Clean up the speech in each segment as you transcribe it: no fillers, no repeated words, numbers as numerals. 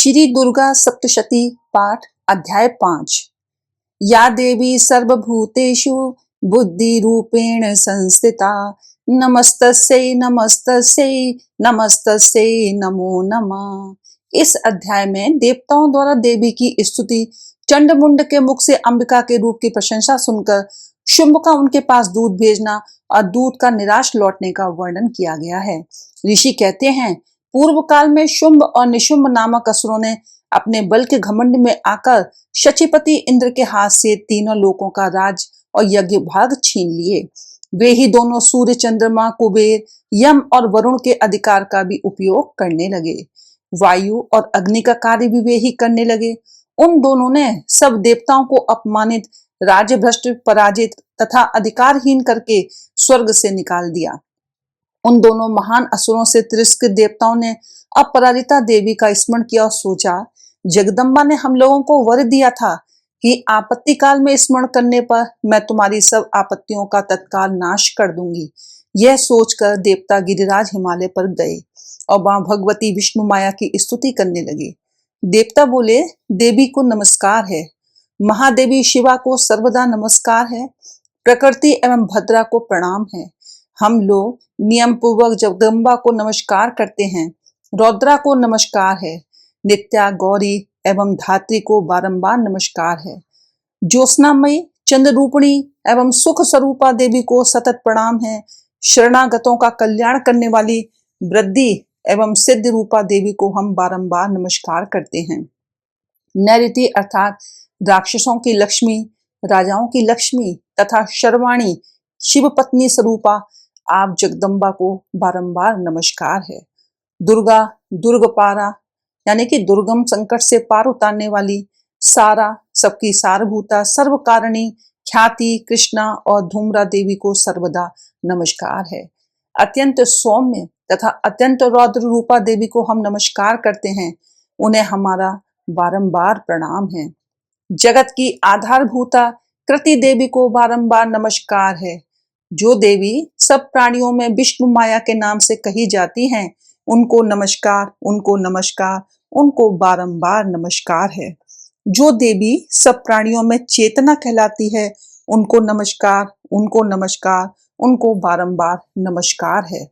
श्री दुर्गा सप्तशती पाठ अध्याय 5। या देवी सर्वभूतेषु बुद्धि रूपेण संस्थिता नमस्तस्यै नमस्तस्यै नमस्तस्यै नमो नमः। इस अध्याय में देवताओं द्वारा देवी की स्तुति, चंडमुंड के मुख से अंबिका के रूप की प्रशंसा सुनकर शुंभ का उनके पास दूध भेजना और दूध का निराश लौटने का वर्णन किया गया है। ऋषि कहते हैं, पूर्व काल में शुंभ और निशुंभ नामक असुरों ने अपने बल के घमंड में आकर शचीपति इंद्र के हाथ से तीनों लोकों का राज और यज्ञ भाग छीन लिए। वे ही दोनों सूर्य, चंद्रमा, कुबेर, यम और वरुण के अधिकार का भी उपयोग करने लगे। वायु और अग्नि का कार्य भी वे ही करने लगे। उन दोनों ने सब देवताओं को अपमानित, राज्यभ्रष्ट, पराजित तथा अधिकारहीन करके स्वर्ग से निकाल दिया। उन दोनों महान असुरों से तिरस्कृत देवताओं ने अपराजिता देवी का स्मरण किया और सोचा, जगदम्बा ने हम लोगों को वर दिया था कि आपत्ति काल में स्मरण करने पर मैं तुम्हारी सब आपत्तियों का तत्काल नाश कर दूंगी। यह सोचकर देवता गिरिराज हिमालय पर गए और वहां भगवती विष्णु माया की स्तुति करने लगे। देवता बोले, देवी को नमस्कार है, महादेवी शिवा को सर्वदा नमस्कार है, प्रकृति एवं भद्रा को प्रणाम है। हम लोग नियम पूर्वक जगदम्बा को नमस्कार करते हैं। रौद्रा को नमस्कार है, नित्या, गौरी एवं धात्री को बारंबार नमस्कार है। ज्योत्सनामयी, चंद्ररूपिणी एवं सुख स्वरूपा देवी को सतत प्रणाम है। शरणागतों का कल्याण करने वाली वृद्धि एवं सिद्ध रूपा देवी को हम बारंबार नमस्कार करते हैं। नैऋति अर्थात राक्षसों की लक्ष्मी, राजाओं की लक्ष्मी तथा शर्वाणी शिव पत्नी स्वरूपा आप जगदम्बा को बारंबार नमस्कार है। दुर्गा, दुर्गपारा यानी कि दुर्गम संकट से पार उतारने वाली, सारा, सबकी सारभूता, सर्व कारिणी, ख्याति, कृष्णा और धूम्रा देवी को सर्वदा नमस्कार है। अत्यंत सौम्य तथा अत्यंत रौद्र रूपा देवी को हम नमस्कार करते हैं। उन्हें हमारा बारंबार प्रणाम है। जगत की आधारभूता कृति देवी को बारंबार नमस्कार है। जो देवी सब प्राणियों में विष्णु माया के नाम से कही जाती हैं, उनको नमस्कार, उनको नमस्कार, उनको बारंबार नमस्कार है। जो देवी सब प्राणियों में चेतना कहलाती है, उनको नमस्कार, उनको नमस्कार, उनको बारंबार नमस्कार है।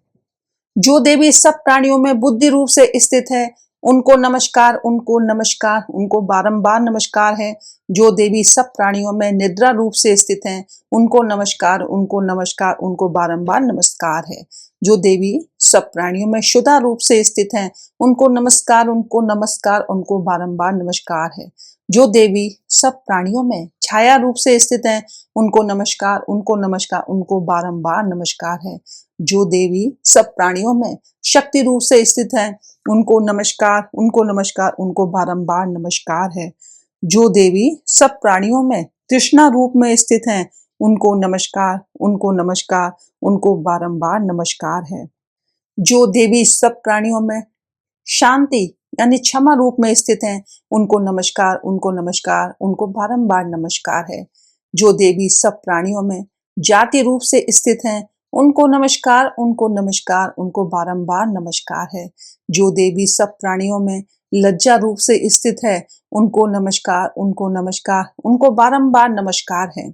जो देवी सब प्राणियों में बुद्धि रूप से स्थित है, उनको नमस्कार, उनको नमस्कार, उनको बारंबार नमस्कार है। जो देवी सब प्राणियों में निद्रा रूप से स्थित हैं, उनको नमस्कार, उनको नमस्कार, उनको बारंबार नमस्कार है। जो देवी सब प्राणियों में शुदा रूप से स्थित हैं, उनको नमस्कार, उनको नमस्कार, उनको बारंबार नमस्कार है। जो देवी सब प्राणियों में छाया रूप से स्थित हैं, उनको नमस्कार, उनको नमस्कार, उनको बारंबार नमस्कार है। जो देवी सब प्राणियों में शक्ति रूप से स्थित हैं, उनको नमस्कार, उनको नमस्कार, उनको बारंबार नमस्कार है। जो देवी सब प्राणियों में तृष्णा रूप में स्थित हैं, उनको नमस्कार, उनको नमस्कार, उनको बारंबार नमस्कार है। जो देवी सब प्राणियों में शांति यानी क्षमा रूप में स्थित हैं, उनको नमस्कार, उनको नमस्कार, उनको बारंबार नमस्कार है। जो देवी सब प्राणियों में जाति रूप से स्थित हैं, उनको नमस्कार, उनको नमस्कार, उनको बारंबार नमस्कार है। जो देवी सब प्राणियों में लज्जा रूप से स्थित है, उनको नमस्कार, उनको नमस्कार, उनको बारंबार नमस्कार है।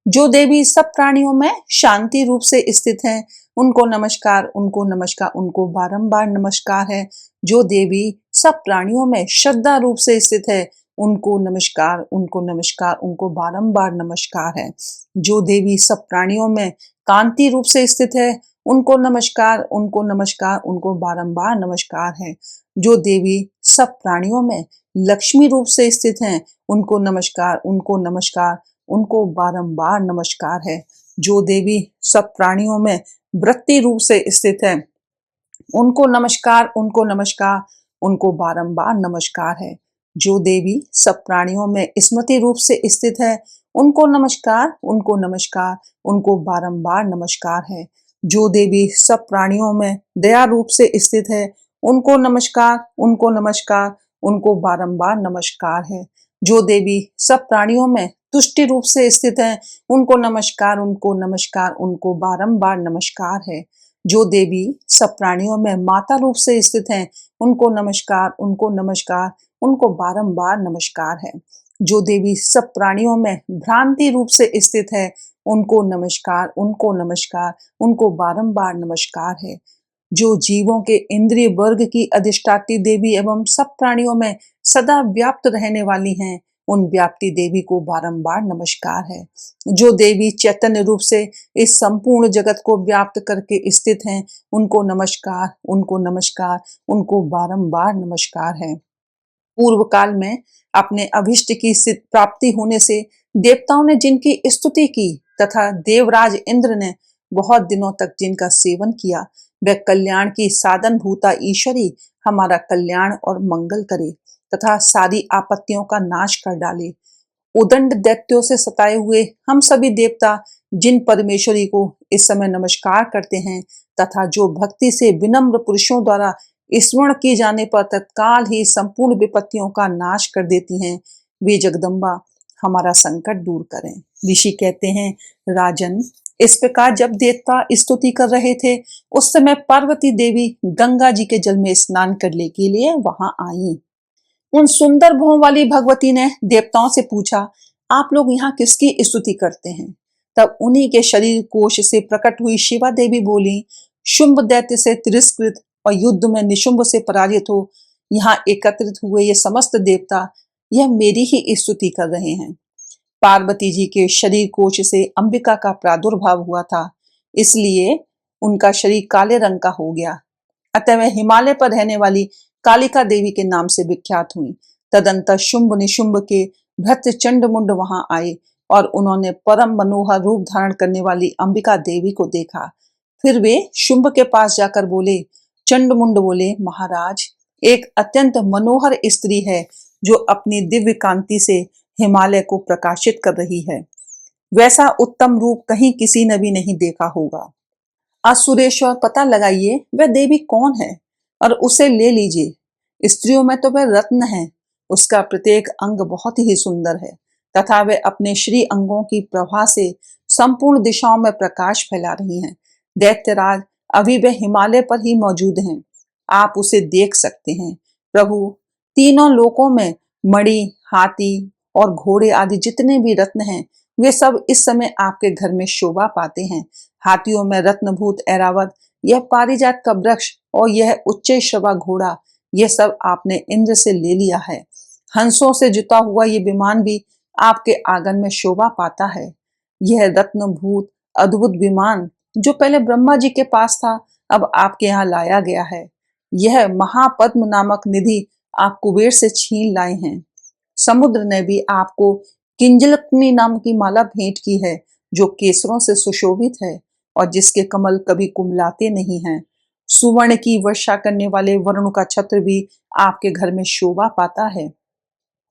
जो देवी सब प्राणियों में शांति रूप से स्थित हैं, उनको नमस्कार, उनको नमस्कार, उनको बारंबार नमस्कार है। जो देवी सब प्राणियों में श्रद्धा रूप से स्थित है, उनको नमस्कार, उनको नमस्कार, उनको बारंबार नमस्कार है। जो देवी सब प्राणियों में कांति रूप से स्थित है, उनको नमस्कार, उनको नमस्कार, उनको बारंबार नमस्कार है। जो देवी सब प्राणियों में लक्ष्मी रूप से स्थित हैं, उनको नमस्कार, उनको नमस्कार, उनको बारंबार नमस्कार है। जो देवी सब प्राणियों में वृत्ति रूप से स्थित है, उनको नमस्कार, उनको नमस्कार, उनको बारंबार नमस्कार है। जो देवी सब प्राणियों में स्मृति रूप से स्थित है, उनको नमस्कार, उनको नमस्कार, उनको बारंबार नमस्कार है। जो देवी सब प्राणियों में दया रूप से स्थित है, उनको नमस्कार, उनको नमस्कार, उनको बारंबार नमस्कार है। जो देवी सब प्राणियों में तुष्टि रूप से स्थित है, उनको नमस्कार, उनको नमस्कार, उनको बारंबार नमस्कार है। जो देवी सब प्राणियों में माता रूप से स्थित हैं, उनको नमस्कार, उनको नमस्कार, उनको बारंबार नमस्कार है। जो देवी सब प्राणियों में भ्रांति रूप से स्थित है, उनको नमस्कार, उनको नमस्कार, उनको बारंबार नमस्कार है। जो जीवों के इंद्रिय वर्ग की अधिष्ठात्री देवी एवं सब प्राणियों में सदा व्याप्त रहने वाली हैं, उन व्याप्ति देवी को बारंबार नमस्कार है। जो देवी चैतन्य रूप से इस संपूर्ण जगत को व्याप्त करके स्थित हैं, उनको नमस्कार, उनको नमस्कार, उनको बारंबार नमस्कार है। पूर्व काल में अपने अभिष्ट की प्राप्ति होने से देवताओं ने जिनकी स्तुति की तथा देवराज इंद्र ने बहुत दिनों तक जिनका सेवन किया, वह कल्याण की साधन भूता ईश्वरी हमारा कल्याण और मंगल करे तथा सारी आपत्तियों का नाश कर डाले। उदंड दैत्यों से सताए हुए हम सभी देवता जिन परमेश्वरी को इस समय नमस्कार करते हैं तथा जो भक्ति से विनम्र पुरुषों द्वारा स्मरण किए जाने पर तत्काल ही संपूर्ण विपत्तियों का नाश कर देती हैं, वे जगदम्बा हमारा संकट दूर करें। ऋषि कहते हैं, राजन, इस प्रकार जब देवता स्तुति कर रहे थे, उस समय पार्वती देवी गंगा जी के जल में स्नान करने के लिए वहां आई। उन सुंदर भवों वाली भगवती ने देवताओं से पूछा, आप लोग यहाँ किसकी स्तुति करते हैं? तब उन्हीं के शरीर कोश से प्रकट हुई शिवा देवी बोली, शुंभ दैत्य से तिरस्कृत और युद्ध में निशुंभ से पराजित हो यहाँ एकत्रित हुए ये समस्त देवता यह मेरी ही स्तुति कर रहे हैं। पार्वती जी के शरीर कोश से अंबिका का प्रादुर्भाव हुआ था, इसलिए उनका शरीर काले रंग का हो गया। अतः वह हिमालय पर रहने वाली कालिका देवी के नाम से विख्यात हुई। तदंतर शुंभ निशुंभ के भृत्य चंडमुंड वहां आए और उन्होंने परम मनोहर रूप धारण करने वाली अंबिका देवी को देखा। फिर वे शुंभ के पास जाकर बोले, चंडमुंड बोले, महाराज, एक अत्यंत मनोहर स्त्री है जो अपनी दिव्य कांति से हिमालय को प्रकाशित कर रही है। वैसा उत्तम रूप कहीं किसी ने भी नहीं देखा होगा। असुरेश्वर, पता लगाइए वह देवी कौन है और उसे ले लीजिए। स्त्रियों में तो वह रत्न है, उसका प्रत्येक अंग बहुत ही सुंदर है तथा वे अपने श्री अंगों की प्रभा से संपूर्ण दिशाओं में प्रकाश फैला रही हैं। दैत्यराज, अभी वे हिमालय पर ही मौजूद हैं, आप उसे देख सकते हैं। प्रभु, तीनों लोकों में मणि, हाथी और घोड़े आदि जितने भी रत्न हैं, वे सब इस समय आपके घर में शोभा पाते हैं। हाथियों में रत्नभूत ऐरावत, यह पारिजात का वृक्ष और यह उच्च श्रवा घोड़ा, यह सब आपने इंद्र से ले लिया है। हंसों से जुता हुआ ये विमान भी आपके आंगन में शोभा पाता है। यह रत्नभूत अद्भुत विमान जो पहले ब्रह्मा जी के पास था, अब आपके यहाँ लाया गया है। यह महापद्म नामक निधि आप कुबेर से छीन लाए हैं। समुद्र ने भी आपको किंजलकनी नाम की माला भेंट की है, जो केसरों से सुशोभित है और जिसके कमल कभी कुमलाते नहीं हैं। सुवर्ण की वर्षा करने वाले वरुण का छत्र भी आपके घर में शोभा पाता है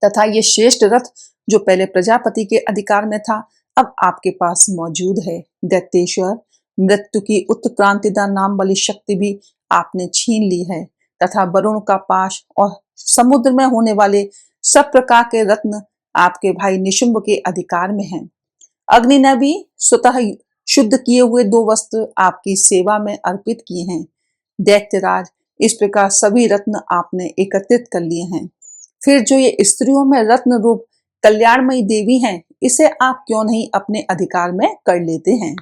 तथा ये श्रेष्ठ रथ जो पहले प्रजापति के अधिकार में था, अब आपके पास मौजूद है। दैत्येश्वर, मृत्यु की उत्क्रांतिदा नाम वाली शक्ति भी आपने छीन ली है तथा वरुण का पाश और समुद्र में होने वाले सब प्रकार के रत्न आपके भाई निशुंभ के अधिकार में हैं। अग्नि ने भी स्वतः शुद्ध किए हुए 2 वस्त्र आपकी सेवा में अर्पित किए हैं। दैत्यराज, इस प्रकार सभी रत्न आपने एकत्रित कर लिए हैं। फिर जो ये स्त्रियों में रत्न रूप कल्याणमयी देवी हैं, इसे आप क्यों नहीं अपने अधिकार में कर लेते हैं?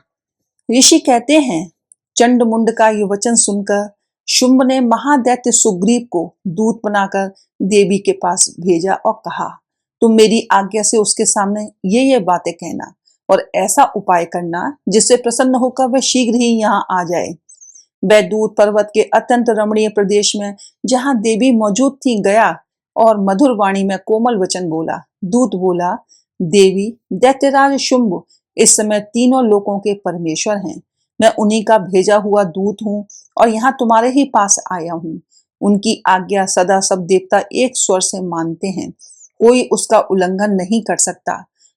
ऋषि कहते हैं, चंडमुंड का ये वचन सुनकर शुंभ ने महादैत्य सुग्रीव को दूत बनाकर देवी के पास भेजा और कहा, तुम मेरी आज्ञा से उसके सामने ये बातें कहना और ऐसा उपाय करना जिससे प्रसन्न होकर वह शीघ्र ही यहाँ आ जाए। वह दूत पर्वत के अत्यंत रमणीय प्रदेश में जहाँ देवी मौजूद थी गया और मधुर वाणी में कोमल वचन बोला। दूत बोला, देवी, दैत्यराज शुंभ इस समय तीनों लोकों के परमेश्वर हैं। मैं उन्हीं का भेजा हुआ दूत हूँ और यहाँ तुम्हारे ही पास आया हूँ। उनकी आज्ञा सदा सब देवता एक स्वर से मानते हैं, कोई उसका उल्लंघन नहीं कर सकता।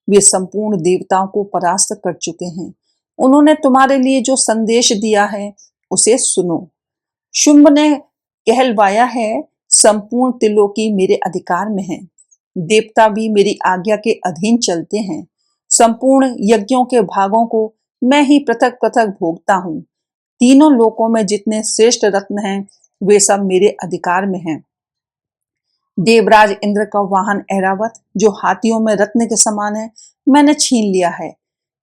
वे संपूर्ण देवताओं को परास्त कर चुके हैं। उन्होंने तुम्हारे लिए जो संदेश दिया है उसे सुनो। शुंभ ने कहलवाया है, संपूर्ण त्रिलोकी मेरे अधिकार में है। देवता भी मेरी आज्ञा के अधीन चलते हैं। संपूर्ण यज्ञों के भागों को मैं ही पृथक पृथक भोगता हूँ। तीनों लोकों में जितने श्रेष्ठ रत्न हैं वे सब मेरे अधिकार में हैं। देवराज इंद्र का वाहन ऐरावत, जो हाथियों में रत्न के समान है, मैंने छीन लिया है।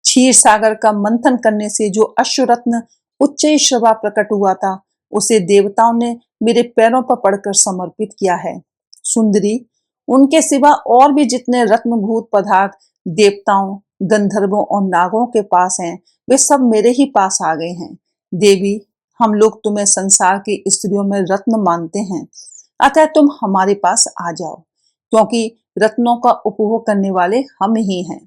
क्षीर सागर का मंथन करने से जो अश्व रत्न उच्च श्रवा प्रकट हुआ था, उसे देवताओं ने मेरे पैरों पर पड़कर समर्पित किया है। सुंदरी, उनके सिवा और भी जितने रत्नभूत पदार्थ देवताओं, गंधर्वों और नागों के पास हैं, वे सब मेरे ही पास आ गए हैं। देवी, हम लोग तुम्हें संसार की स्त्रियों में रत्न मानते हैं, अतः तुम हमारे पास आ जाओ, क्योंकि रत्नों का उपभोग करने वाले हम ही हैं।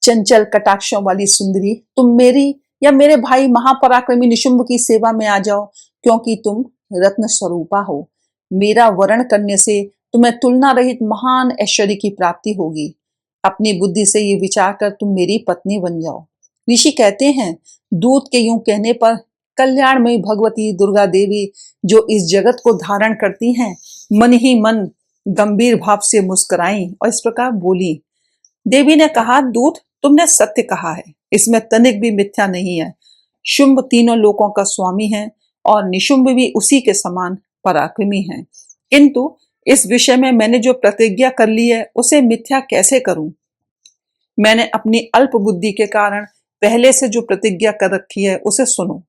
चंचल कटाक्षों वाली सुंदरी, तुम मेरी या मेरे भाई महापराक्रमी निशुंभ की सेवा में आ जाओ, क्योंकि तुम रत्न स्वरूपा हो। मेरा वरण करने से तुम्हें तुलना रहित महान ऐश्वर्य की प्राप्ति होगी। अपनी बुद्धि से ये विचार कर तुम मेरी पत्नी बन जाओ। ऋषि कहते हैं, दूत के यूं कहने पर कल्याणमयी भगवती दुर्गा देवी, जो इस जगत को धारण करती हैं, मन ही मन गंभीर भाव से मुस्कुराई और इस प्रकार बोली। देवी ने कहा, दूत, तुमने सत्य कहा है, इसमें तनिक भी मिथ्या नहीं है। शुंभ तीनों लोकों का स्वामी है और निशुंभ भी उसी के समान पराक्रमी है, किंतु इस विषय में मैंने जो प्रतिज्ञा कर ली है उसे मिथ्या कैसे करूं? मैंने अपनी अल्प बुद्धि के कारण पहले से जो प्रतिज्ञा कर रखी है उसे सुनो।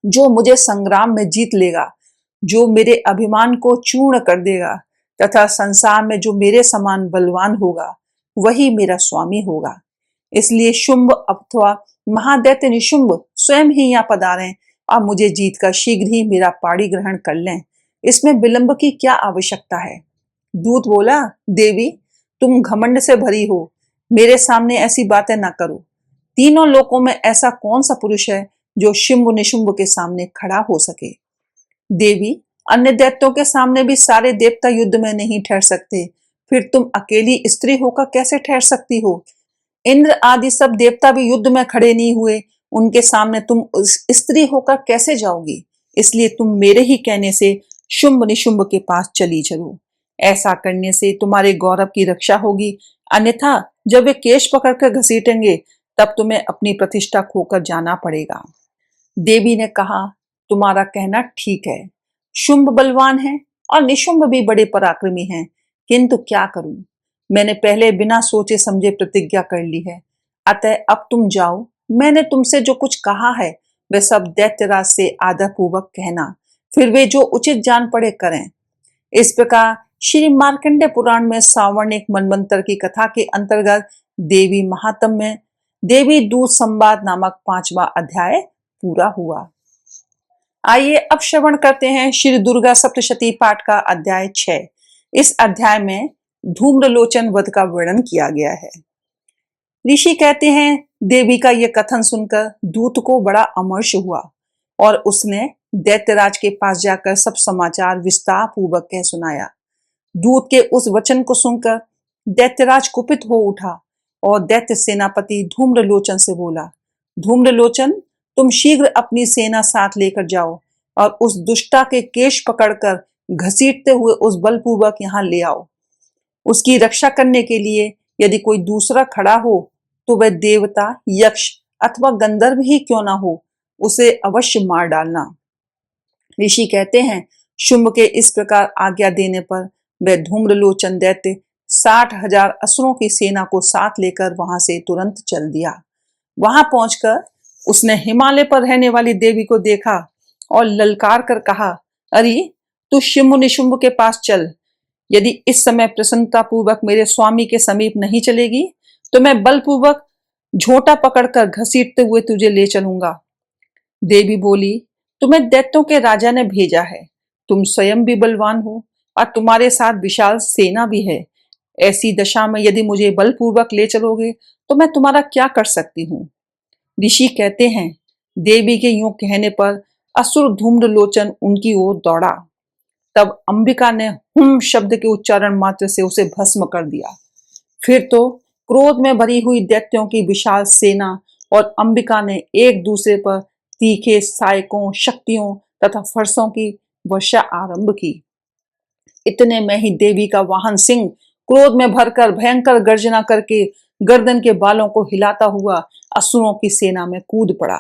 जो मुझे संग्राम में जीत लेगा, जो मेरे अभिमान को चूर्ण कर देगा तथा संसार में जो मेरे समान बलवान होगा, वही मेरा स्वामी होगा। इसलिए शुंभ अथवा महादैत्य निशुंभ स्वयं ही यहाँ पधारें और मुझे जीतकर शीघ्र ही मेरा पाणी ग्रहण कर लें। इसमें विलंब की क्या आवश्यकता है? दूत बोला, देवी, तुम घमंड से भरी हो, मेरे सामने ऐसी बातें ना करो। तीनों लोकों में ऐसा कौन सा पुरुष है जो शुंभ निशुंभ के सामने खड़ा हो सके? देवी, अन्य दैत्यों के सामने भी सारे देवता युद्ध में नहीं ठहर सकते, फिर तुम अकेली स्त्री होकर कैसे ठहर सकती हो? इंद्र आदि सब देवता भी युद्ध में खड़े नहीं हुए, उनके सामने तुम स्त्री होकर कैसे जाओगी? इसलिए तुम मेरे ही कहने से शुंभ निशुंभ के पास चली चलो। ऐसा करने से तुम्हारे गौरव की रक्षा होगी, अन्यथा जब वे केश पकड़कर घसीटेंगे तब तुम्हें अपनी प्रतिष्ठा खोकर जाना पड़ेगा। देवी ने कहा, तुम्हारा कहना ठीक है, शुंभ बलवान है और निशुंभ भी बड़े पराक्रमी हैं, किंतु क्या करूं? मैंने पहले बिना सोचे समझे प्रतिज्ञा कर ली है, अतः अब तुम जाओ। मैंने तुमसे जो कुछ कहा है वह सब दैत्यराज से आदर पूर्वक कहना, फिर वे जो उचित जान पड़े करें। इस प्रकार श्री मार्कंडेय पुराण में सावर्णिक मनवंतर की कथा के अंतर्गत देवी महात्म्य में देवी दूत संवाद नामक 5वां अध्याय पूरा हुआ। आइए अब श्रवण करते हैं श्री दुर्गा सप्तशती पाठ का अध्याय 6। इस अध्याय में धूम्रलोचन वध का वर्णन किया गया है। ऋषि कहते हैं, देवी का यह कथन सुनकर दूत को बड़ा अमर्ष हुआ और उसने दैत्यराज के पास जाकर सब समाचार विस्तार पूर्वक कह सुनाया। दूत के उस वचन को सुनकर दैत्यराज कुपित हो उठा और दैत्य सेनापति धूम्रलोचन से बोला, धूम्रलोचन, तुम शीघ्र अपनी सेना साथ लेकर जाओ और उस दुष्टा के केश पकड़कर घसीटते हुए उस बलपूर्वक यहाँ ले आओ। उसकी रक्षा करने के लिए यदि कोई दूसरा खड़ा हो तो वह देवता, यक्ष अथवा गंधर्व ही क्यों ना हो, उसे अवश्य मार डालना। ऋषि कहते हैं, शुंभ के इस प्रकार आज्ञा देने पर वह धूम्रलोचन दैत्य 60,000 असुरों की सेना को साथ लेकर वहां से तुरंत चल दिया। वहां पहुंचकर उसने हिमालय पर रहने वाली देवी को देखा और ललकार कर कहा, अरे तू शुंभ निशुंभ के पास चल। यदि इस समय प्रसन्नता पूर्वक मेरे स्वामी के समीप नहीं चलेगी तो मैं बलपूर्वक झोंटा पकड़कर घसीटते हुए तुझे ले चलूंगा। देवी बोली, तुम्हें दैत्यों के राजा ने भेजा है, तुम स्वयं भी बलवान हो और तुम्हारे साथ विशाल सेना भी है। ऐसी दशा में यदि मुझे बलपूर्वक ले चलोगे तो मैं तुम्हारा क्या कर सकती हूँ? ऋषि कहते हैं, देवी के यूं कहने पर असुर धूम्रलोचन उनकी ओर दौड़ा। तब अंबिका ने हुम शब्द के उच्चारण मात्र से उसे भस्म कर दिया। फिर तो क्रोध में भरी हुई दैत्यों की विशाल सेना और अंबिका ने एक दूसरे पर तीखे सायकों, शक्तियों तथा फरसों की वर्षा आरंभ की। इतने में ही देवी का वाहन सिंह क्रोध में भरकर भयंकर गर्जना करके गर्दन के बालों को हिलाता हुआ असुरों की सेना में कूद पड़ा।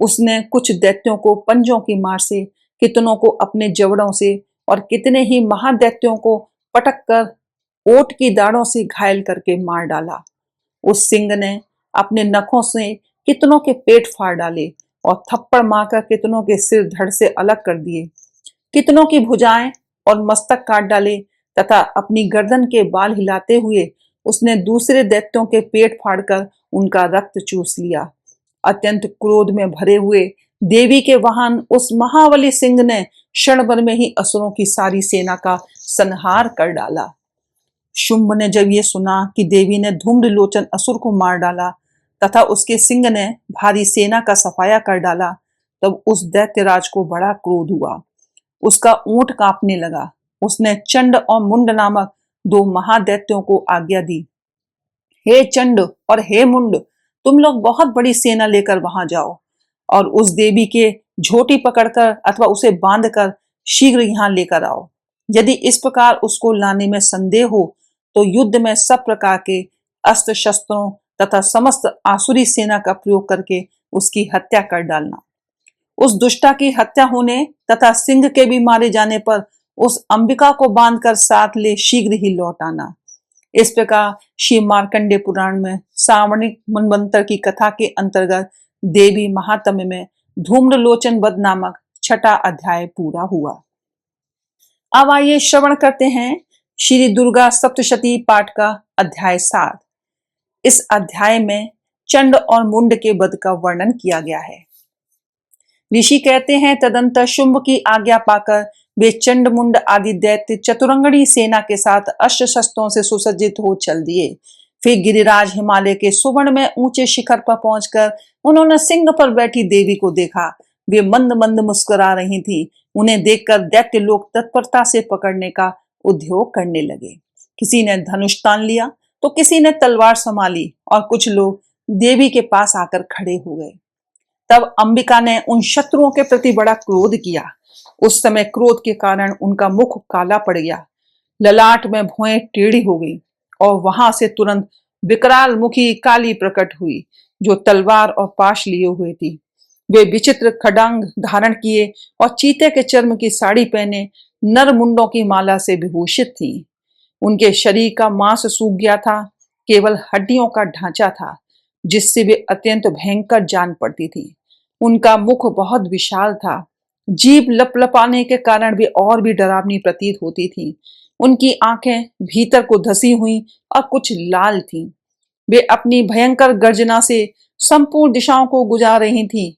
उसने कुछ दैत्यों को पंजों की मार से, कितनों को अपने जबड़ों से और कितने ही महादैत्यों को पटक कर ओट की दाढ़ों से घायल करके मार डाला। उस सिंह ने अपने नखों से कितनों के पेट फाड़ डाले और थप्पड़ मारकर कितनों के सिर धड़ से अलग कर दिए, कितनों की भुजाएं और मस्तक काट डाले तथा अपनी गर्दन के बाल हिलाते हुए उसने दूसरे दैत्यों के पेट फाड़कर उनका रक्त चूस लिया। अत्यंत क्रोध में भरे हुए देवी के वाहन उस महाबली सिंह ने क्षण भर में ही असुरों की सारी सेना का संहार कर डाला। शुंभ ने जब ये सुना कि देवी ने धूम्रलोचन असुर को मार डाला तथा उसके सिंह ने भारी सेना का सफाया कर डाला, तब उस दैत्यराज को बड़ा क्रोध हुआ। उसका ऊंट कांपने लगा। उसने चंड और मुंड नामक दो महादैत्यों को आज्ञा दी, हे चंड और हे मुंड, तुम लोग बहुत बड़ी सेना लेकर वहां जाओ और उस देवी के झोटी पकड़कर अथवा उसे बांधकर शीघ्र यहां लेकर आओ। यदि इस प्रकार उसको लाने में संदेह हो तो युद्ध में सब प्रकार के अस्त्र शस्त्रों तथा समस्त आसुरी सेना का प्रयोग करके उसकी हत्या कर डालना। उस दुष्टा की हत्या होने तथा सिंह के भी मारे जाने पर उस अंबिका को बांधकर साथ ले शीघ्र ही लौट आना। इस प्रकार श्री मार्कंडे पुराण में सावर्णिक मनवंतर की कथा के अंतर्गत देवी महात्म्य में धूम्रलोचन वध नामक छठा अध्याय पूरा हुआ। अब आइए श्रवण करते हैं श्री दुर्गा सप्तशती पाठ का अध्याय 7। इस अध्याय में चंड और मुंड के वध का वर्णन किया गया है। ऋषि कहते हैं, तदंतर शुंभ की आज्ञा पाकर वे चंड मुंड आदि दैत्य चतुरंगणी सेना के साथ अस्त्र शस्त्रों से सुसज्जित हो चल दिए। फिर गिरिराज हिमालय के सुवर्ण में ऊंचे शिखर पर पहुंचकर उन्होंने सिंह पर बैठी देवी को देखा। वे मंद मंद मुस्कुरा रही थी। उन्हें देखकर दैत्य लोग तत्परता से पकड़ने का उद्योग करने लगे। किसी ने धनुष तान लिया तो किसी ने तलवार संभाली और कुछ लोग देवी के पास आकर खड़े हो गए। तब अंबिका ने उन शत्रुओं के प्रति बड़ा क्रोध किया। उस समय क्रोध के कारण उनका मुख काला पड़ गया, ललाट में भौहें टेढ़ी हो गई और वहां से तुरंत विकराल मुखी काली प्रकट हुई, जो तलवार और पाश लिए हुए थी। वे विचित्र खडांग धारण किए और चीते के चर्म की साड़ी पहने नर मुंडों की माला से विभूषित थी। उनके शरीर का मांस सूख गया था, केवल हड्डियों का ढांचा था, जिससे वे अत्यंत भयंकर जान पड़ती थी। उनका मुख बहुत विशाल था। जीभ लपलपाने के कारण वे और भी डरावनी प्रतीत होती थी। उनकी आंखें भीतर को धसी हुई और कुछ लाल थीं। वे अपनी भयंकर गर्जना से संपूर्ण दिशाओं को गुजार रही थीं।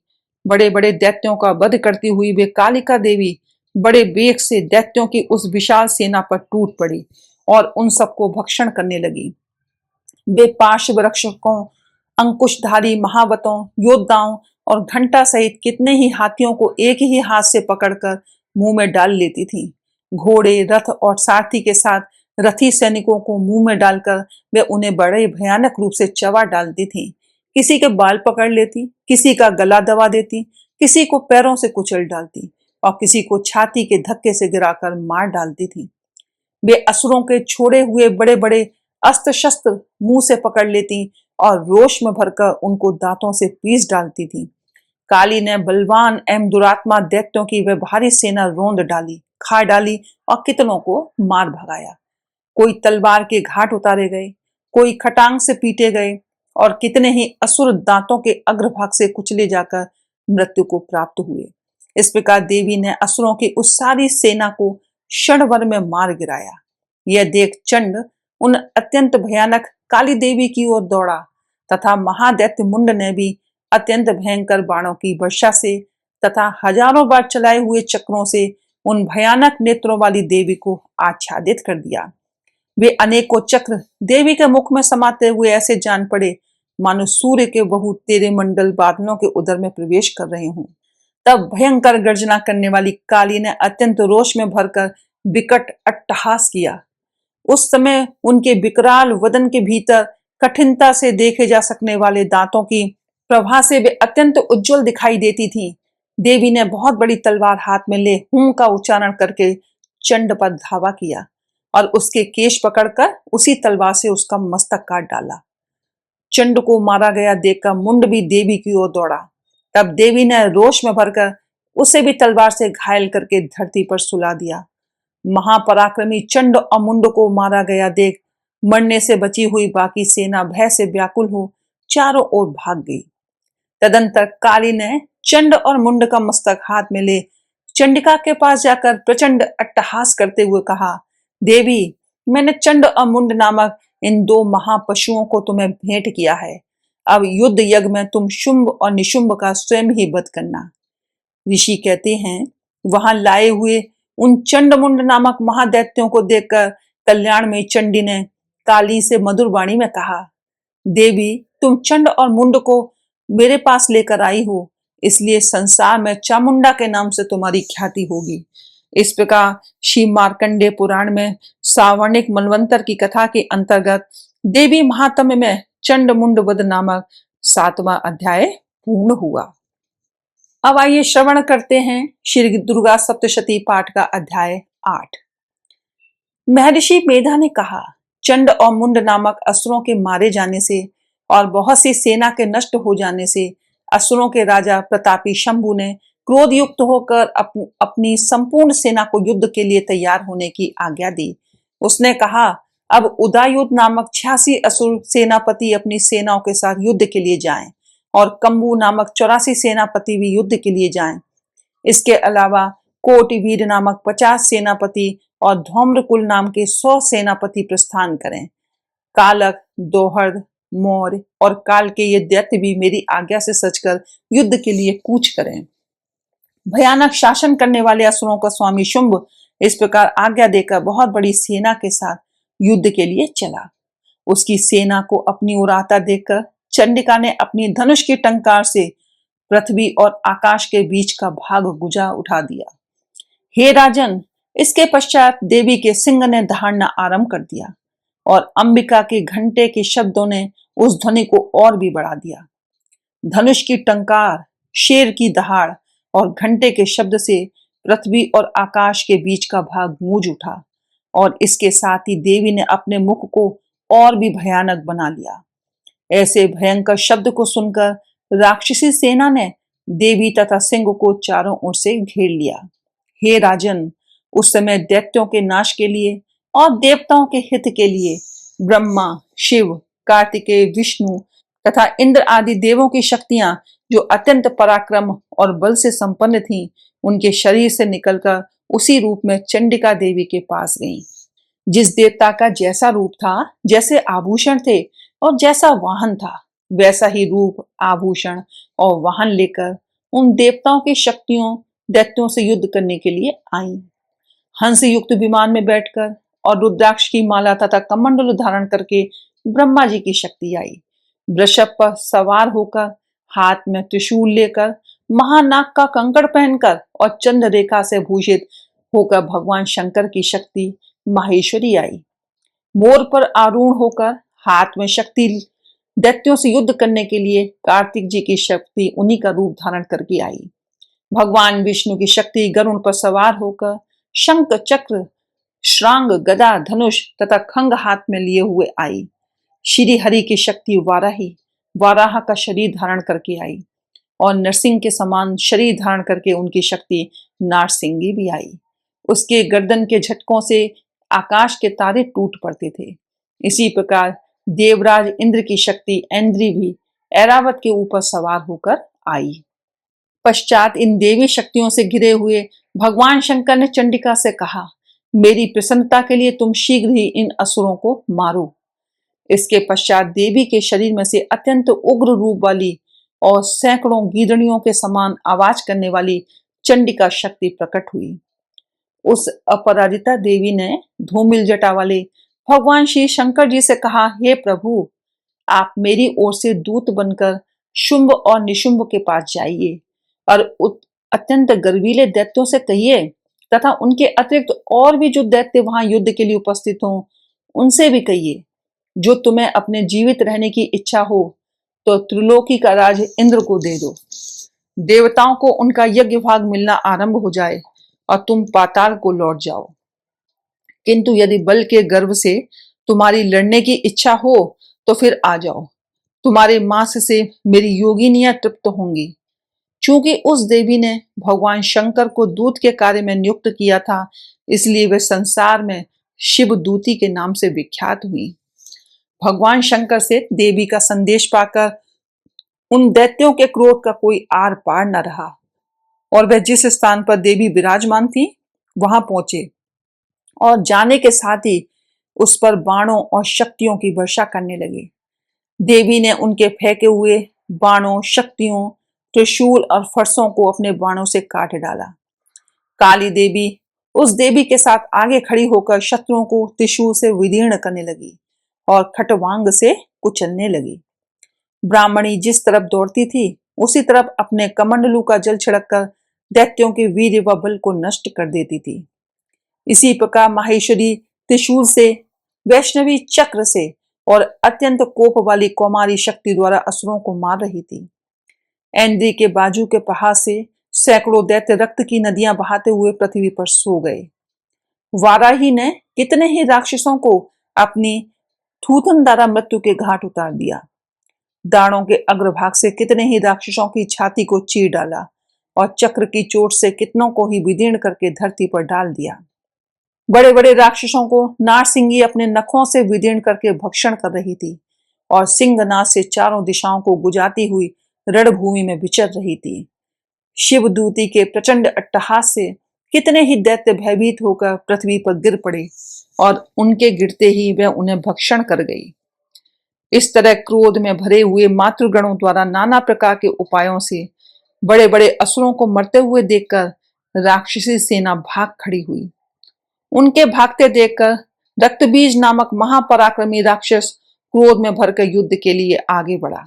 बड़े बड़े दैत्यों का वध करती हुई वे कालिका देवी बड़े वेग से दैत्यों की उस विशाल सेना पर टूट पड़ी और उन सबको भक्षण करने लगी। वे पार्श्व रक्षकों, अंकुशधारी महावतों, योद्धाओं और घंटा सहित कितने ही हाथियों को एक ही हाथ से पकड़कर मुंह में डाल लेती थी। घोड़े, रथ और सारथी के साथ रथी सैनिकों को मुंह में डालकर वे उन्हें बड़े भयानक रूप से चबा डालती थी। किसी के बाल पकड़ लेती, किसी का गला दबा देती, किसी को पैरों से कुचल डालती और किसी को छाती के धक्के से गिराकर मार डालती थी। वे असुरों के छोड़े हुए बड़े बड़े अस्त्र शस्त्र मुंह से पकड़ लेती और रोष में भरकर उनको दांतों से पीस डालती थी। काली ने बलवान एवं दुरात्मा दैत्यों की वह भारी सेना रोंद डाली, खा डाली और कितनों को मार भगाया। कोई तलवार के घाट उतारे गए, कोई खटांग से पीटे गए और कितने ही असुर दांतों के अग्रभाग से कुचले जाकर मृत्यु को प्राप्त हुए। इस प्रकार देवी ने असुरों की उस सारी सेना को क्षण भर में मार गिराया। यह देख चंड उन अत्यंत भयानक काली देवी की ओर दौड़ा तथा महादैत्य मुंड ने भी अत्यंत भयंकर बाणों की वर्षा से तथा हजारों बार चलाए हुए चक्रों से उन भयानक नेत्रों वाली देवी को आच्छादित कर दिया। वे अनेकों चक्र देवी के मुख में समाते हुए ऐसे जान पड़े मानो सूर्य के बहुत तेरे मंडल बादलों के उदर में प्रवेश कर रहे हों। तब भयंकर गर्जना करने वाली काली ने अत्यंत रोष में भरकर विकट अट्टहास किया। उस समय उनके विकराल वदन के भीतर कठिनता से देखे जा सकने वाले दांतों की प्रभा से वे अत्यंत उज्जवल दिखाई देती थी। देवी ने बहुत बड़ी तलवार हाथ में ले हूं का उच्चारण करके चंड पर धावा किया और उसके केश पकड़कर उसी तलवार से उसका मस्तक काट डाला। चंड को मारा गया देखकर मुंड भी देवी की ओर दौड़ा तब देवी ने रोष में भरकर उसे भी तलवार से घायल करके धरती पर सुला दिया। महापराक्रमी चंड और मुंड को मारा गया देख मरने से बची हुई बाकी सेना भय से व्याकुल हो चारों ओर भाग गई। तदंतर काली ने चंड और मुंड का मस्तक हाथ में ले चंडिका के पास जाकर प्रचंड अट्टहास करते हुए कहा, देवी, मैंने चंड और मुंड नामक इन दो महापशुओं को तुम्हें भेंट किया है। अब युद्ध यज्ञ में तुम शुंभ और निशुंभ का स्वयं ही वध करना। ऋषि कहते हैं, वहां लाए हुए उन चंड मुंड नामक महादैत्यों को देखकर कल्याण में चंडी ने काली से मधुर वाणी में कहा, देवी, तुम चंड और मुंड को मेरे पास लेकर आई हो, इसलिए संसार में चामुंडा के नाम से तुम्हारी ख्याति होगी। इस प्रकार श्री मार्कंडेय पुराण में सावर्णिक मनवंतर की कथा के अंतर्गत देवी महात्म्य में चंड मुंड वध नामक 7वां अध्याय पूर्ण हुआ। अब आइए श्रवण करते हैं श्री दुर्गा सप्तशती पाठ का अध्याय 8। महर्षि मेधा ने कहा, चंड और मुंड नामक असुरों के मारे जाने से और बहुत सी सेना के नष्ट हो जाने से असुरों के राजा प्रतापी शंभु ने क्रोध युक्त होकर अपनी संपूर्ण सेना को युद्ध के लिए तैयार होने की आज्ञा दी। उसने कहा, अब उदायुध नामक 86 असुर सेनापति अपनी सेनाओं के साथ युद्ध के लिए जाएं और कंबू नामक 84 सेनापति भी युद्ध के लिए जाएं। इसके अलावा कोटिवीर नामक 50 सेनापति और धौम्रकुल नाम के 100 सेनापति प्रस्थान करें। कालक, दोहर्द, मौर्य और काल के ये दैत्य भी मेरी आज्ञा से सचकर युद्ध के लिए कूच करें। भयानक शासन करने वाले असुरों का स्वामी शुंभ इस प्रकार आज्ञा देकर बहुत बड़ी सेना के साथ युद्ध के लिए चला। उसकी सेना को अपनी ओर आता देखकर चंडिका ने अपनी धनुष की टंकार से पृथ्वी और आकाश के बीच का भाग गुजा उठा दिया। हे राजन, इसके पश्चात देवी के सिंह ने दहाड़ना आरंभ कर दिया और अंबिका के घंटे के शब्दों ने उस ध्वनि को और भी बढ़ा दिया। धनुष की टंकार, शेर की दहाड़ और घंटे के शब्द से पृथ्वी और आकाश के बीच का भाग गूंज उठा और इसके साथ ही देवी ने अपने मुख को और भी भयानक बना लिया। ऐसे भयंकर शब्द को सुनकर राक्षसी सेना ने देवी तथा सिंह को चारों ओर से घेर लिया। हे राजन, उस समय दैत्यों के नाश के लिए और देवताओं के हित के लिए ब्रह्मा, शिव, कार्तिकेय, विष्णु तथा इंद्र आदि देवों की शक्तियां जो अत्यंत पराक्रम और बल से संपन्न थीं, उनके शरीर से निकलकर उसी रूप में चंडिका देवी के पास गईं। जिस देवता का जैसा रूप था, जैसे आभूषण थे और जैसा वाहन था, वैसा ही रूप, आभूषण और वाहन लेकर उन देवताओं की शक्तियों दैत्यों से युद्ध करने के लिए आईं। हंस युक्त विमान में बैठकर और रुद्राक्ष की माला तथा कमंडल धारण करके ब्रह्मा जी की शक्ति आई। वृषभ पर सवार होकर, हाथ में त्रिशूल लेकर, महानाग का कंकड़ पहनकर और चंद्र रेखा से भूषित होकर भगवान शंकर की शक्ति माहेश्वरी आई। मोर पर आरूढ़ होकर हाथ में शक्ति दैत्यों से युद्ध करने के लिए कार्तिक जी की शक्ति उन्हीं का रूप धारण करके आई। भगवान विष्णु की शक्ति गरुड़ पर सवार होकर शंख, चक्र, श्रांग, गदा, धनुष तथा खंग हाथ में लिए हुए आई। श्री हरि की शक्ति वाराही वाराह का शरीर धारण करके आई और नरसिंह के समान शरीर धारण करके उनकी शक्ति नारसिंगी भी आई। उसके गर्दन के झटकों से आकाश के तारे टूट पड़ते थे। इसी प्रकार देवराज इंद्र की शक्ति ऐन्द्री भी ऐरावत के ऊपर सवार होकर आई। पश्चात इन देवी शक्तियों से घिरे हुए भगवान शंकर ने चंडिका से कहा, मेरी प्रसन्नता के लिए तुम शीघ्र ही इन असुरों को मारो। इसके पश्चात देवी के शरीर में से अत्यंत उग्र रूप वाली और सैकड़ों गीदड़ियों के समान आवाज करने वाली चंडिका शक्ति प्रकट हुई। उस अपराजिता देवी ने धूमिल जटा वाले भगवान श्री शंकर जी से कहा, हे प्रभु, आप मेरी ओर से दूत बनकर शुंभ और निशुंभ के पास जाइए और अत्यंत गर्वीले दैत्यों से कहिए तथा उनके अतिरिक्त और भी जो दैत्य वहां युद्ध के लिए उपस्थित हों, उनसे भी कहिए, जो तुम्हें अपने जीवित रहने की इच्छा हो तो त्रिलोकी का राज इंद्र को दे दो। देवताओं को उनका यज्ञ भाग मिलना आरंभ हो जाए और तुम पाताल को लौट जाओ। किंतु यदि बल के गर्व से तुम्हारी लड़ने की इच्छा हो तो फिर आ जाओ। तुम्हारे मांस से मेरी योगिनियां तृप्त होंगी। चूंकि उस देवी ने भगवान शंकर को दूत के कार्य में नियुक्त किया था, इसलिए वे संसार में शिव दूती के नाम से विख्यात हुई। भगवान शंकर से देवी का संदेश पाकर उन दैत्यों के क्रोध का कोई आर पार न रहा और वह जिस स्थान पर देवी विराजमान थी वहां पहुंचे और जाने के साथ ही उस पर बाणों और शक्तियों की वर्षा करने लगे। देवी ने उनके फेंके हुए बाणों, शक्तियों, त्रिशूल और फरसों को अपने बाणों से काट डाला। काली देवी उस देवी के साथ आगे खड़ी होकर शत्रुओं को त्रिशूल से विदीर्ण करने लगी और खटवांग से कुचलने लगी। ब्राह्मणी जिस तरफ दौड़ती थी उसी तरफ अपने कमंडलू का जल छिड़ककर दैत्यों के वीर्य व बल को नष्ट कर देती थी। इसी प्रकार माहेश्वरी त्रिशूल से, वैष्णवी चक्र से और अत्यंत कोप वाली कौमारी शक्ति द्वारा असुरों को मार रही थी। ऐन्द्री के बाजू के पहाड़ से सैकड़ों दैत्य रक्त की नदियां बहाते हुए पृथ्वी पर सो गए। वाराही ने कितने ही राक्षसों को अपनी थूथन द्वारा मृत्यु के घाट उतार दिया। दाणों के अग्रभाग से कितने ही राक्षसों की छाती को चीर डाला और चक्र की चोट से कितनों को ही विदीर्ण करके धरती पर डाल दिया। बड़े बड़े राक्षसों को नारसिंगी अपने नखों से विदीर्ण करके भक्षण कर रही थी और सिंहनाद से चारों दिशाओं को गुजाती हुई रणभूमि में विचर रही थी। शिवदूती के प्रचंड अट्टहास से कितने ही दैत्य भयभीत होकर पृथ्वी पर गिर पड़े और उनके गिरते ही वह उन्हें भक्षण कर गई। इस तरह क्रोध में भरे हुए मातृगणों द्वारा नाना प्रकार के उपायों से बड़े बड़े असुरों को मरते हुए देखकर राक्षसी सेना भाग खड़ी हुई। उनके भागते देखकर रक्तबीज नामक महापराक्रमी राक्षस क्रोध में भरकर युद्ध के लिए आगे बढ़ा।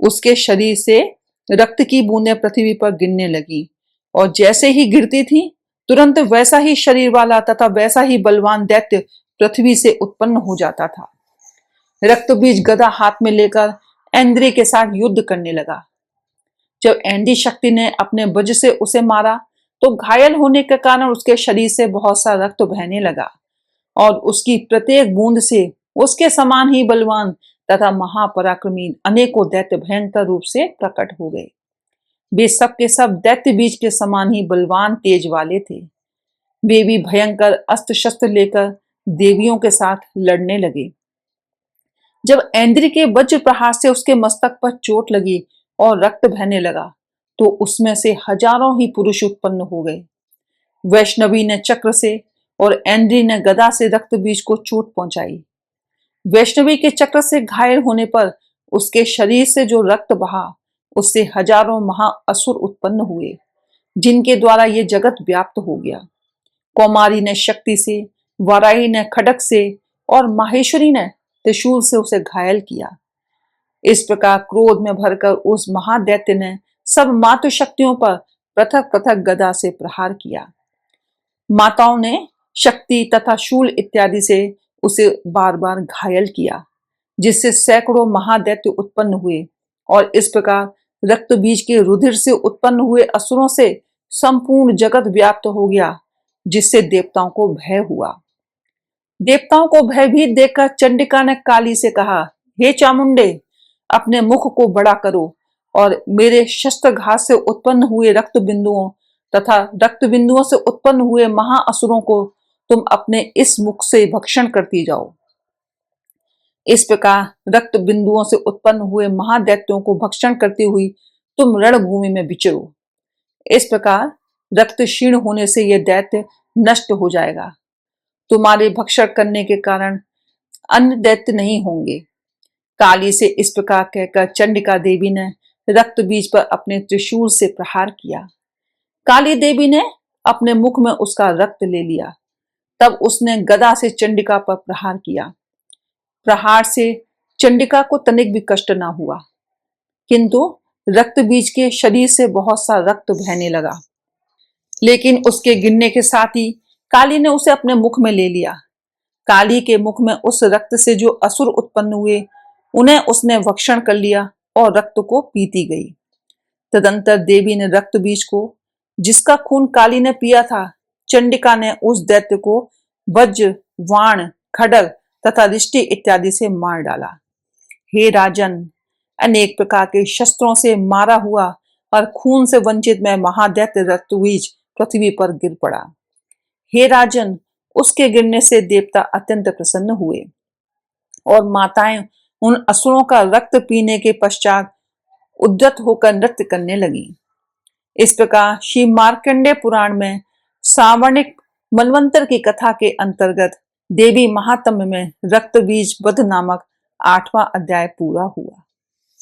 उसके शरीर से रक्त की बूंदें पृथ्वी पर गिरने लगी और जैसे ही गिरती थी तुरंत वैसा ही शरीर वाला तथा वैसा ही बलवान दैत्य पृथ्वी से उत्पन्न हो जाता था। रक्तबीज गदा हाथ में लेकर ऐन्द्री के साथ युद्ध करने लगा। जब ऐन्द्री शक्ति ने अपने वज्र से उसे मारा तो घायल होने के कारण उसके शरीर से बहुत सा रक्त बहने लगा और उसकी प्रत्येक बूंद से उसके समान ही बलवान तथा महापराक्रमी अनेकों दैत्य भयंकर रूप से प्रकट हो गए। वे सब के सब दैत्य बीज के समान ही बलवान तेज वाले थे। वे भी भयंकर अस्त्र शस्त्र लेकर देवियों के साथ लड़ने लगे। जब ऐन्द्री के वज्र प्रहार से उसके मस्तक पर चोट लगी और रक्त बहने लगा तो उसमें से हजारों ही पुरुष उत्पन्न हो गए। वैष्णवी ने चक्र से और ऐन्द्री ने गदा से रक्त बीज को चोट पहुंचाई। वैष्णवी के चक्र से घायल होने पर उसके शरीर से जो रक्त बहा उससे हजारों महाअसुर उत्पन्न हुए जिनके द्वारा ये जगत व्याप्त हो गया। कौमारी ने शक्ति से, वाराही ने खड्ग से और माहेश्वरी ने त्रिशूल से उसे घायल किया। इस प्रकार क्रोध में भरकर उस महादैत्य ने सब मातृ शक्तियों पर पृथक पृथक गदा से प्रहार किया। माताओं ने शक्ति तथा शूल इत्यादि से उसे बार बार घायल किया जिससे सैकड़ों महादैत्य उत्पन्न हुए और इस प्रकार रक्त बीज के रुधिर से उत्पन्न हुए असुरों से संपूर्ण जगत व्याप्त हो गया जिससे देवताओं को भय हुआ। देवताओं को भयभीत देखकर चंडिका ने काली से कहा, हे चामुंडे, अपने मुख को बड़ा करो और मेरे शस्त्रघात से उत्पन्न हुए रक्त बिंदुओं तथा रक्त बिंदुओं से उत्पन्न हुए महाअसुरों को तुम अपने इस मुख से भक्षण करती जाओ। इस प्रकार रक्त बिंदुओं से उत्पन्न हुए महादैत्यों को भक्षण करती हुई तुम रणभूमि में विचरो। इस प्रकार रक्त क्षीण होने से यह दैत्य नष्ट हो जाएगा। तुम्हारे भक्षण करने के कारण अन्य दैत्य नहीं होंगे। काली से इस प्रकार कहकर चंडिका देवी ने रक्त बीज पर अपने त्रिशूल से प्रहार किया। काली देवी ने अपने मुख में उसका रक्त ले लिया। तब उसने गदा से चंडिका पर प्रहार किया। प्रहार से चंडिका को तनिक भी कष्ट ना हुआ, किंतु रक्त बीज के शरीर से बहुत सा रक्त बहने लगा। लेकिन उसके गिरने के साथ ही काली ने उसे अपने मुख में ले लिया। काली के मुख में उस रक्त से जो असुर उत्पन्न हुए उन्हें उसने भक्षण कर लिया और रक्त को पीती गई। तदंतर देवी ने रक्त बीज को, जिसका खून काली ने पिया था, चंडिका ने उस दैत्य को वज्र, वाण, खड्ग तथा रिष्टि इत्यादि से मार डाला। हे राजन, अनेक प्रकार के शस्त्रों से मारा हुआ और खून से वंचित में महादैत्य रक्तबीज पृथ्वी पर गिर पड़ा। हे राजन, उसके गिरने से देवता अत्यंत प्रसन्न हुए और माताएं उन असुरों का रक्त पीने के पश्चात उद्यत होकर नृत्य करने लगी। इस प्रकार श्री मार्कंडेय पुराण में सावर्णिक मनवंतर की कथा के अंतर्गत देवी महात्म्य में रक्त बीज वध नामक 8वां अध्याय पूरा हुआ।